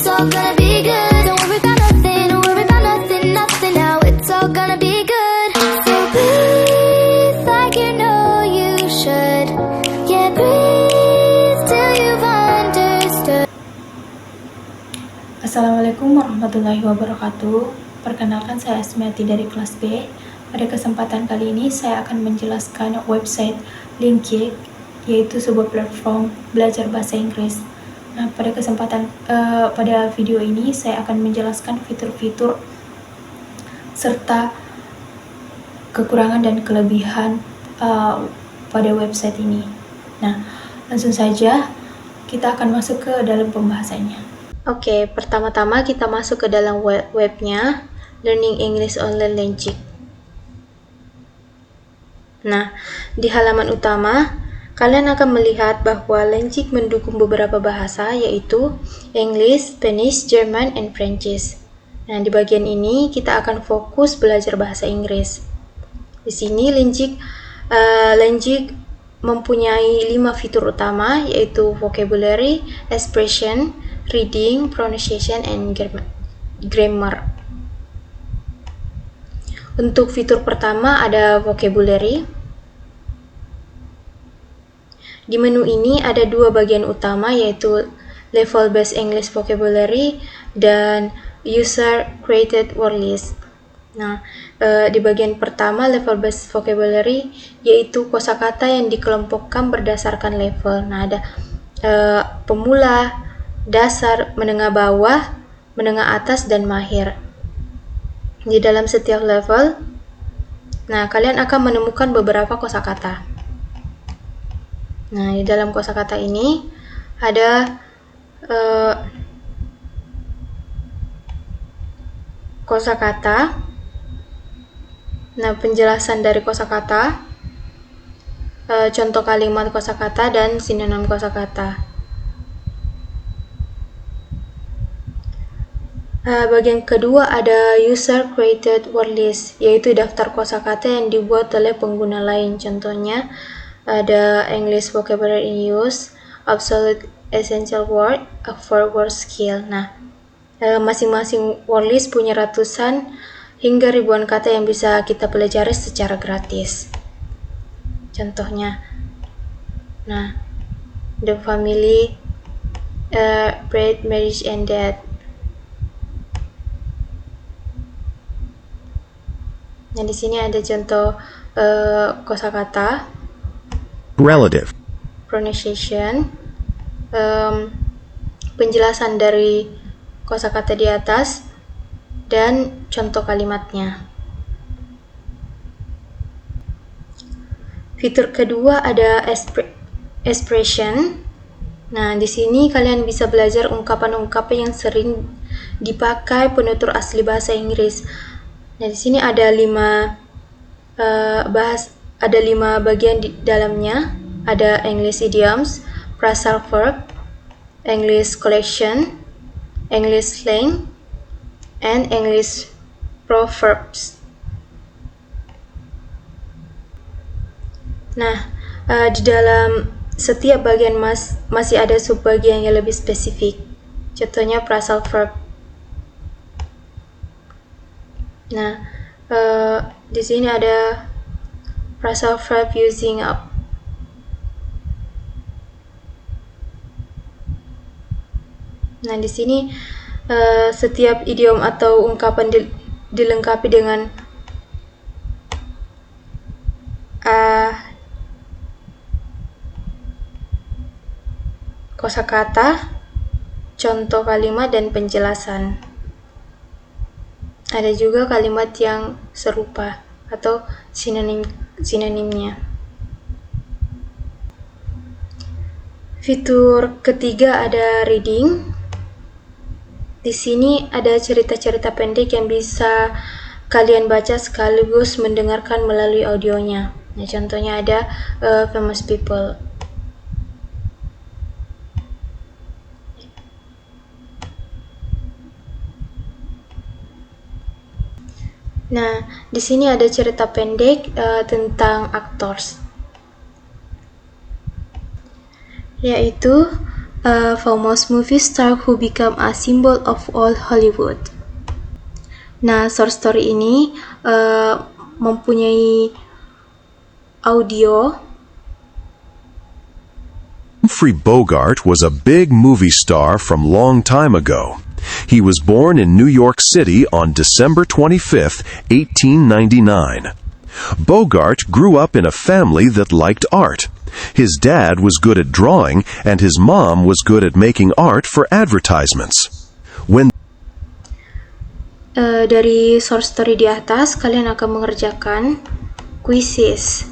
it's all gonna be good. Don't worry about nothing, don't worry about nothing, nothing now. It's all gonna be good. So breathe like you know you should. Yeah, breathe till you've understood. Assalamualaikum warahmatullahi wabarakatuh. Perkenalkan, saya Asmiati dari kelas B. Pada kesempatan kali ini saya akan menjelaskan website Linkik, yaitu sebuah platform belajar bahasa Inggris. Nah, pada video ini saya akan menjelaskan fitur-fitur serta kekurangan dan kelebihan pada website ini. Nah, langsung saja kita akan masuk ke dalam pembahasannya. Oke, pertama-tama kita masuk ke dalam webnya Learning English Online Linkik. Nah, di halaman utama, kalian akan melihat bahwa Linkik mendukung beberapa bahasa, yaitu English, Spanish, German, and French. Nah, di bagian ini kita akan fokus belajar bahasa Inggris. Di sini Linkik mempunyai 5 fitur utama, yaitu vocabulary, expression, reading, pronunciation, and grammar. Untuk fitur pertama ada vocabulary. Di menu ini ada 2 bagian utama, yaitu level based English vocabulary dan user created word list. Nah, di bagian pertama level based vocabulary yaitu kosakata yang dikelompokkan berdasarkan level. Nah, ada pemula, dasar, menengah bawah, menengah atas, dan mahir. Di dalam setiap level, nah kalian akan menemukan beberapa kosakata. Nah, di dalam kosakata ini ada kosakata. Nah, penjelasan dari kosakata, contoh kalimat kosakata, dan sinonim kosakata. Bagian kedua ada user created word list, yaitu daftar kosakata yang dibuat oleh pengguna lain. Contohnya ada English vocabulary in use, absolute essential word, for word skill. Nah, masing-masing word list punya ratusan hingga ribuan kata yang bisa kita pelajari secara gratis. Contohnya, nah, the family, bread, marriage, and death. Nah, di sini ada contoh kosakata, relative, pronunciation, penjelasan dari kosakata di atas, dan contoh kalimatnya. Fitur kedua ada expression. Nah, di sini kalian bisa belajar ungkapan-ungkapan yang sering dipakai penutur asli bahasa Inggris. Nah, di sini ada 5 bagian di dalamnya. Ada English idioms, phrasal verb, English collection, English slang, and English proverbs. Nah, di dalam setiap bagian masih ada subbagian yang lebih spesifik. Contohnya phrasal verb. Nah, di sini ada phrasal verb using up. Nah, di sini setiap idiom atau ungkapan dilengkapi dengan kosakata, contoh kalimat, dan penjelasan. Ada juga kalimat yang serupa atau sinonimnya. Fitur ketiga ada reading. Di sini ada cerita-cerita pendek yang bisa kalian baca sekaligus mendengarkan melalui audionya. Nah, contohnya ada Famous People. Nah, di sini ada cerita pendek tentang actors, yaitu a famous movie star who became a symbol of all Hollywood. Nah, short story ini mempunyai audio. Humphrey Bogart was a big movie star from long time ago. He was born in New York City on December 25, 1899. Bogart grew up in a family that liked art. His dad was good at drawing, and his mom was good at making art for advertisements. When Dari short story di atas, kalian akan mengerjakan quizzes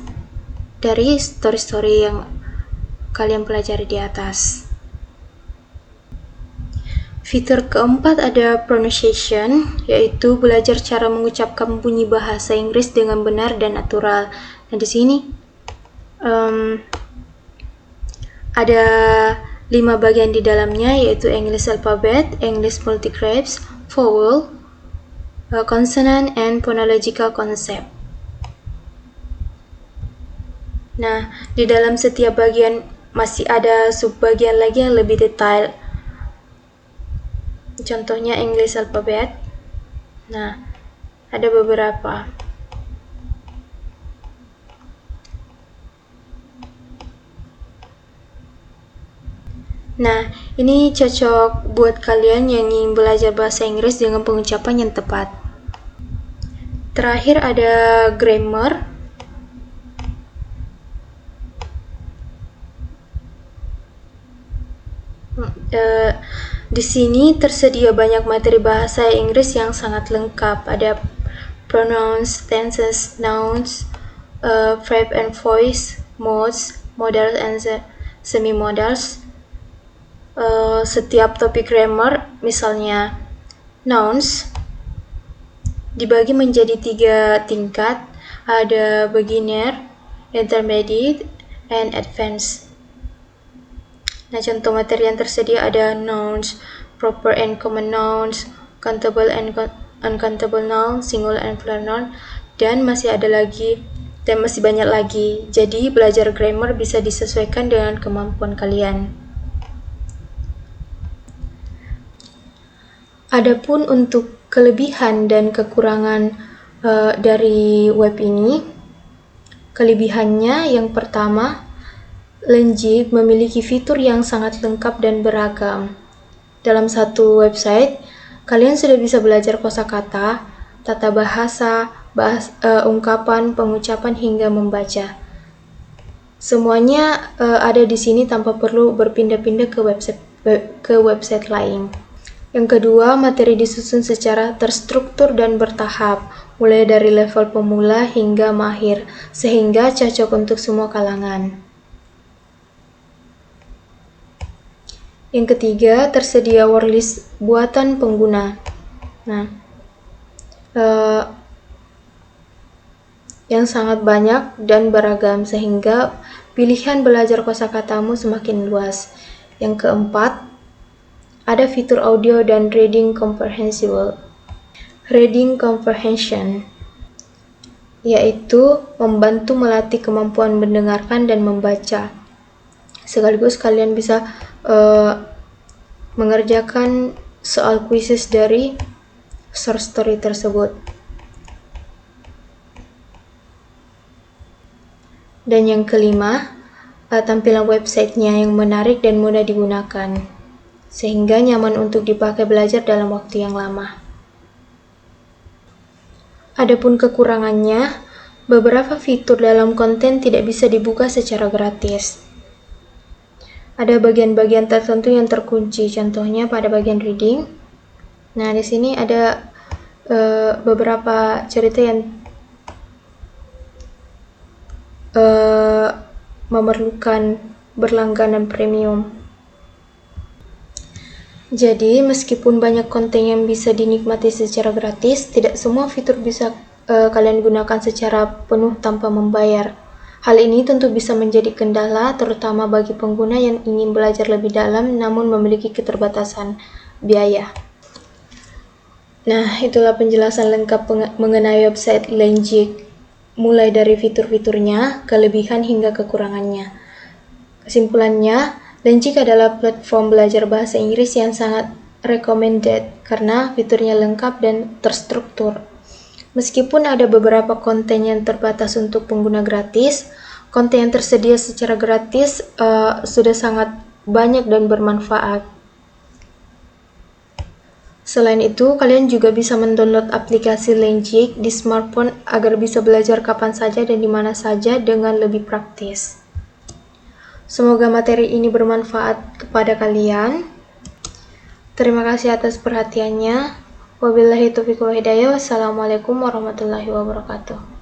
dari story-story yang kalian pelajari di atas. Fitur keempat ada pronunciation, yaitu belajar cara mengucapkan bunyi bahasa Inggris dengan benar dan natural. Nah, di sini ada 5 bagian di dalamnya, yaitu English alphabet, English multigraphs, vowel, consonant, and phonological concept. Nah, di dalam setiap bagian masih ada subbagian lagi yang lebih detail. Contohnya English alphabet. Nah, ada beberapa. Nah, ini cocok buat kalian yang ingin belajar bahasa Inggris dengan pengucapan yang tepat. Terakhir ada grammar. Di sini tersedia banyak materi bahasa Inggris yang sangat lengkap. Ada pronouns, tenses, nouns, verb and voice, modes, modals and semi-modals. Setiap topik grammar, misalnya nouns, dibagi menjadi 3 tingkat. Ada beginner, intermediate, and advanced. Nah, contoh materi yang tersedia ada nouns, proper and common nouns, countable and uncountable noun, singular and plural noun, dan masih banyak lagi. Jadi, belajar grammar bisa disesuaikan dengan kemampuan kalian. Adapun untuk kelebihan dan kekurangan dari web ini, kelebihannya yang pertama, Lenjik memiliki fitur yang sangat lengkap dan beragam. Dalam satu website, kalian sudah bisa belajar kosakata, tata bahasa, ungkapan, pengucapan, hingga membaca. Semuanya ada di sini tanpa perlu berpindah-pindah ke website lain. Yang kedua, materi disusun secara terstruktur dan bertahap, mulai dari level pemula hingga mahir, sehingga cocok untuk semua kalangan. Yang ketiga, tersedia wordlist buatan pengguna. Nah, yang sangat banyak dan beragam, sehingga pilihan belajar kosakatamu semakin luas. Yang keempat, ada fitur audio dan reading comprehension, yaitu membantu melatih kemampuan mendengarkan dan membaca. Sekaligus kalian bisa mengerjakan soal quizzes dari short story tersebut. Dan yang kelima, tampilan websitenya yang menarik dan mudah digunakan, sehingga nyaman untuk dipakai belajar dalam waktu yang lama. Adapun kekurangannya, beberapa fitur dalam konten tidak bisa dibuka secara gratis. Ada bagian-bagian tertentu yang terkunci, contohnya pada bagian reading. Nah, di sini ada beberapa cerita yang memerlukan berlangganan premium. Jadi, meskipun banyak konten yang bisa dinikmati secara gratis, tidak semua fitur bisa kalian gunakan secara penuh tanpa membayar. Hal ini tentu bisa menjadi kendala, terutama bagi pengguna yang ingin belajar lebih dalam namun memiliki keterbatasan biaya. Nah, itulah penjelasan lengkap mengenai website Lenjik, mulai dari fitur-fiturnya, kelebihan hingga kekurangannya. Kesimpulannya, Lenjik adalah platform belajar bahasa Inggris yang sangat recommended karena fiturnya lengkap dan terstruktur. Meskipun ada beberapa konten yang terbatas untuk pengguna gratis, konten yang tersedia secara gratis sudah sangat banyak dan bermanfaat. Selain itu, kalian juga bisa mendownload aplikasi Lenjik di smartphone agar bisa belajar kapan saja dan di mana saja dengan lebih praktis. Semoga materi ini bermanfaat kepada kalian. Terima kasih atas perhatiannya. Wabillahi taufiq wal hidayah. Wassalamualaikum warahmatullahi wabarakatuh.